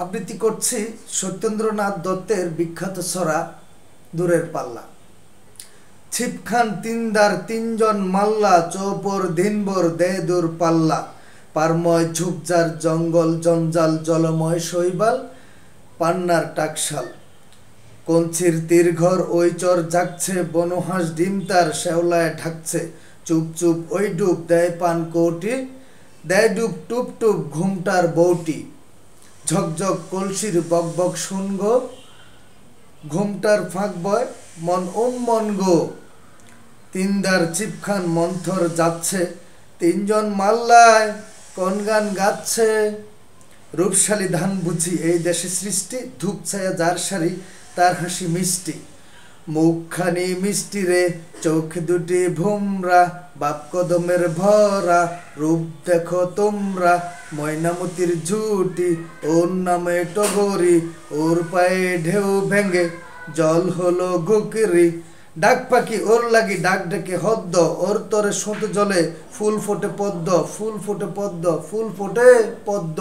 আবৃত্তি করছি সত্যেন্দ্রনাথ দত্তের বিখ্যাত ছড়া দূরের পাল্লা। ছিপখান তিনদার তিনজন মাল্লা, চৌপর দিনভর দে দূর পাল্লা। পারময় ঝুপঝাড় জঙ্গল জঞ্জাল, জলময় শৈবাল পান্নার টাকশাল। কঞ্চির তীরঘর ওই চর জাগছে, বনহাঁস ডিম তার শ্যাওলায় ঢাকছে। চুপ চুপ ওই ডুব দেয় পান কৌটি, দেয় ডুব টুপ টুপ ঘুমটার বউটি। ঝকঝক কলসির বক বক শুন গো, ঘুমটার ফাঁক বয় মন মন গো। তিনদার চিপখান মন্থর যাচ্ছে, তিনজন মাল্লায় কোন গান গাচ্ছে। রূপশালী ধান বুঝি এই দেশে সৃষ্টি, ধূপ ছায়া যার সারি তার হাসি মিষ্টি। মুখখানি মিষ্টি রে, চোখ দুটি ভুমরা, বাপ কদমের ভরা। রূপ দেখো তোমরা, ময়নামতির ঝুটি, ওর নামে টগরি, ওর পায়ে ঢেউ ভেঙে জল হলো গুকরি। ডাক পাখি ওর লাগি ডাক ডেকে হদ্দ, ওর তরে সোঁত জলে ফুল ফোটে পদ্ম, ফুল ফোটে পদ্ম, ফুল ফোটে পদ্ম।